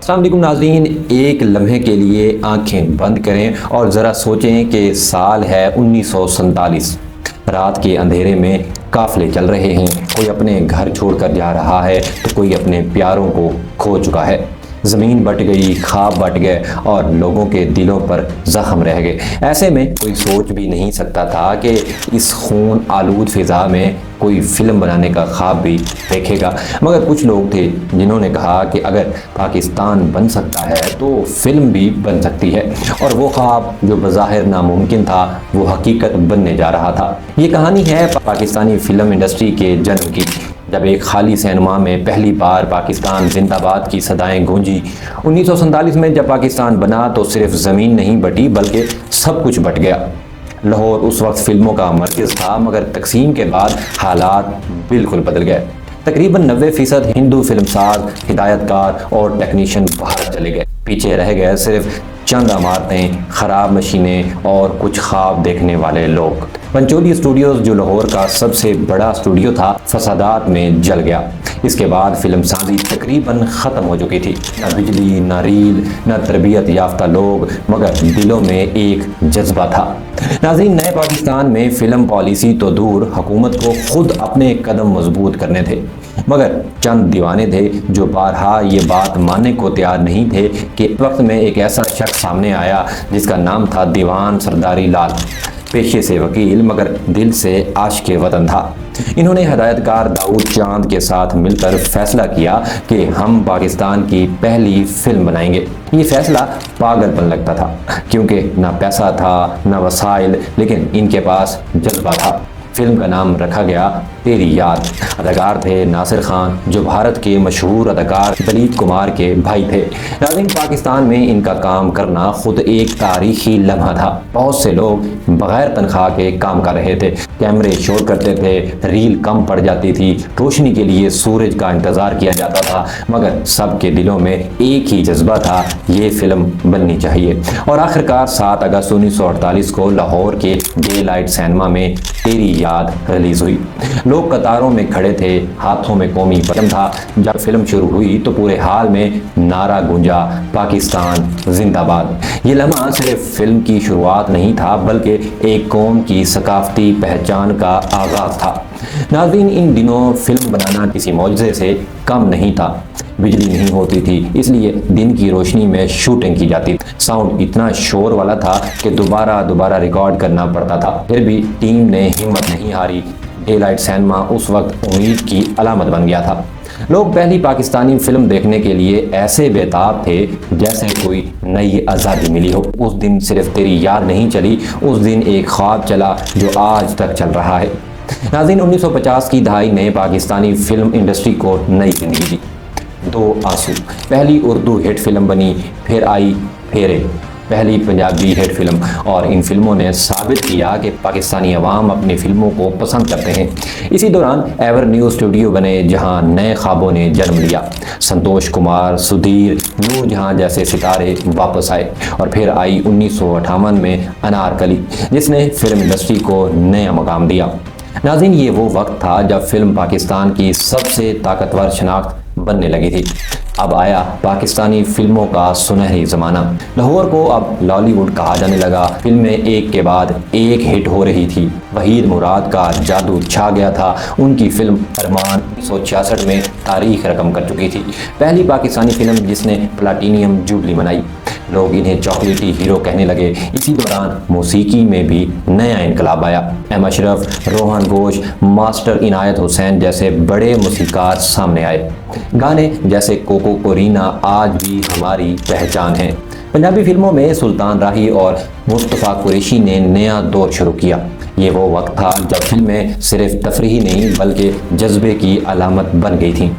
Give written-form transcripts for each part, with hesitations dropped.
السلام علیکم ناظرین، ایک لمحے کے لیے آنکھیں بند کریں اور ذرا سوچیں کہ سال ہے 1947۔ رات کے اندھیرے میں قافلے چل رہے ہیں، کوئی اپنے گھر چھوڑ کر جا رہا ہے تو کوئی اپنے پیاروں کو کھو چکا ہے۔ زمین بٹ گئی، خواب بٹ گئے اور لوگوں کے دلوں پر زخم رہ گئے۔ ایسے میں کوئی سوچ بھی نہیں سکتا تھا کہ اس خون آلود فضا میں کوئی فلم بنانے کا خواب بھی دیکھے گا، مگر کچھ لوگ تھے جنہوں نے کہا کہ اگر پاکستان بن سکتا ہے تو فلم بھی بن سکتی ہے، اور وہ خواب جو بظاہر ناممکن تھا وہ حقیقت بننے جا رہا تھا۔ یہ کہانی ہے پاکستانی فلم انڈسٹری کے جنم کی، جب ایک خالی سینما میں پہلی بار پاکستان زندہ باد کی صدائیں گونجی۔ 1947 میں جب پاکستان بنا تو صرف زمین نہیں بٹی بلکہ سب کچھ بٹ گیا۔ لاہور اس وقت فلموں کا مرکز تھا، مگر تقسیم کے بعد حالات بالکل بدل گئے۔ تقریباً 90% ہندو فلم ساز، ہدایت کار اور ٹیکنیشین باہر چلے گئے۔ پیچھے رہ گئے صرف چند عمارتیں، خراب مشینیں اور کچھ خواب دیکھنے والے لوگ۔ پنچولی اسٹوڈیوز جو لاہور کا سب سے بڑا اسٹوڈیو تھا، فسادات میں جل گیا۔ اس کے بعد فلم سازی تقریباً ختم ہو چکی تھی۔ نہ بجلی، نہ ریل، نہ تربیت یافتہ لوگ، مگر دلوں میں ایک جذبہ تھا۔ ناظرین، نئے پاکستان میں فلم پالیسی تو دور، حکومت کو خود اپنے قدم مضبوط کرنے تھے، مگر چند دیوانے تھے جو بارہا یہ بات ماننے کو تیار نہیں تھے کہ وقت میں ایک ایسا شخص سامنے آیا جس کا نام تھا دیوان سرداری لال۔ پیشے سے وکیل مگر دل سے عاشق وطن تھا۔ انہوں نے ہدایت کار داؤد چاند کے ساتھ مل کر فیصلہ کیا کہ ہم پاکستان کی پہلی فلم بنائیں گے۔ یہ فیصلہ پاگل پن لگتا تھا، کیونکہ نہ پیسہ تھا نہ وسائل، لیکن ان کے پاس جذبہ تھا۔ فلم کا نام رکھا گیا تیری یاد۔ اداکار تھے ناصر خان، جو بھارت کے مشہور اداکار دلیپ کمار کے بھائی تھے۔ ناظرین، پاکستان میں ان کا کام کرنا خود ایک تاریخی لمحہ تھا۔ بہت سے لوگ بغیر تنخواہ کے کام کر رہے تھے، کیمرے شور کرتے تھے، ریل کم پڑ جاتی تھی، روشنی کے لیے سورج کا انتظار کیا جاتا تھا، مگر سب کے دلوں میں ایک ہی جذبہ تھا، یہ فلم بننی چاہیے۔ اور آخرکار 7 اگست 1948 کو لاہور کے ڈے لائٹ سینما میں تیری یاد ریلیز ہوئی۔ لوگ قطاروں میں کھڑے تھے، ہاتھوں میں قومی پرچم تھا۔ جب فلم شروع ہوئی تو پورے حال میں نعرہ گونجا، پاکستان زندہ باد۔ یہ لمحہ صرف فلم کی شروعات نہیں تھا بلکہ ایک قوم کی ثقافتی پہچان کا آغاز تھا۔ ناظرین، ان دنوں فلم بنانا کسی معجزے سے کم نہیں تھا۔ بجلی نہیں ہوتی تھی، اس لیے دن کی روشنی میں شوٹنگ کی جاتی تھی۔ ساؤنڈ اتنا شور والا تھا کہ دوبارہ ریکارڈ کرنا پڑتا تھا، پھر بھی ٹیم نے ہمت نہیں ہاری۔ ڈے لائٹ سینما اس وقت امید کی علامت بن گیا تھا۔ لوگ پہلی پاکستانی فلم دیکھنے کے لیے ایسے بیتاب تھے جیسے کوئی نئی آزادی ملی ہو۔ اس دن صرف تیری یاد نہیں چلی، اس دن ایک خواب چلا جو آج تک چل رہا ہے۔ ناظرین، 1950 کی دہائی نے پاکستانی فلم انڈسٹری کو نئی زندگی دی۔ دو آنسو پہلی اردو ہٹ فلم بنی، پھر آئی پھیرے، پہلی پنجابی ہٹ فلم، اور ان فلموں نے ثابت کیا کہ پاکستانی عوام اپنی فلموں کو پسند کرتے ہیں۔ اسی دوران ایور نیو اسٹوڈیو بنے جہاں نئے خوابوں نے جنم لیا۔ سنتوش کمار، سدھیر، نور جہاں جیسے ستارے واپس آئے، اور پھر آئی 1958 میں انارکلی، جس نے فلم انڈسٹری کو نیا مقام دیا۔ ناظرین، یہ وہ وقت تھا جب فلم پاکستان کی سب سے طاقتور شناخت بننے لگی تھی۔ اب آیا پاکستانی فلموں کا سنہری زمانہ۔ لاہور کو اب لالی ووڈ کہا جانے لگا۔ فلمیں ایک کے بعد ایک ہٹ ہو رہی تھی۔ وحید مراد کا جادو چھا گیا تھا۔ ان کی فلم ارمان 1966 میں تاریخ رقم کر چکی تھی، پہلی پاکستانی فلم جس نے پلاٹینیم جوبلی منائی۔ لوگ انہیں چاکلیٹی ہیرو کہنے لگے۔ اسی دوران موسیقی میں بھی نیا انقلاب آیا۔ ایم اشرف، روہن گھوش، ماسٹر عنایت حسین جیسے بڑے موسیقار سامنے آئے۔ گانے جیسے کوکو کورینا آج بھی ہماری پہچان ہیں۔ پنجابی فلموں میں سلطان راہی اور مصطفیٰ قریشی نے نیا دور شروع کیا۔ یہ وہ وقت تھا جب فلمیں صرف تفریحی نہیں بلکہ جذبے کی علامت بن گئی تھیں۔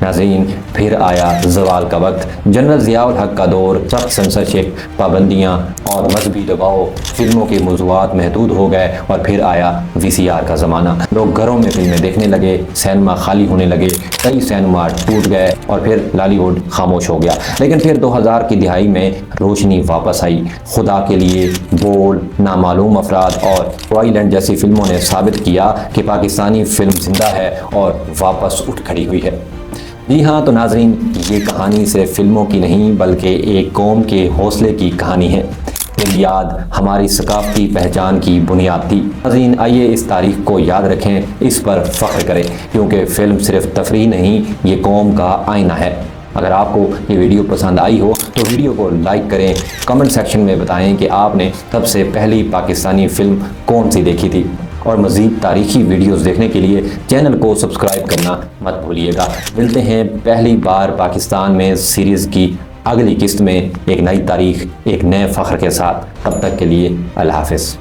ناظرین، پھر آیا زوال کا وقت۔ جنرل ضیاء الحق کا دور، سخت سنسرشپ، پابندیاں اور مذہبی دباؤ، فلموں کے موضوعات محدود ہو گئے، اور پھر آیا VCR کا زمانہ۔ لوگ گھروں میں فلمیں دیکھنے لگے، سینما خالی ہونے لگے، کئی سینما ٹوٹ گئے، اور پھر لالی ووڈ خاموش ہو گیا۔ لیکن پھر 2000 کی دہائی میں روشنی واپس آئی۔ خدا کے لیے، بول، نامعلوم افراد اور وائلنٹ جیسی فلموں نے ثابت کیا کہ پاکستانی فلم زندہ ہے اور واپس اٹھ کھڑی ہوئی ہے۔ جی ہاں تو ناظرین، یہ کہانی صرف فلموں کی نہیں بلکہ ایک قوم کے حوصلے کی کہانی ہے۔ یہ یاد ہماری ثقافتی پہچان کی بنیاد تھی۔ ناظرین، آئیے اس تاریخ کو یاد رکھیں، اس پر فخر کریں، کیونکہ فلم صرف تفریح نہیں، یہ قوم کا آئینہ ہے۔ اگر آپ کو یہ ویڈیو پسند آئی ہو تو ویڈیو کو لائک کریں، کمنٹ سیکشن میں بتائیں کہ آپ نے سب سے پہلی پاکستانی فلم کون سی دیکھی تھی، اور مزید تاریخی ویڈیوز دیکھنے کے لیے چینل کو سبسکرائب کرنا مت بھولیے گا۔ ملتے ہیں پہلی بار پاکستان میں سیریز کی اگلی قسط میں ایک نئی تاریخ، ایک نئے فخر کے ساتھ۔ تب تک کے لیے اللہ حافظ۔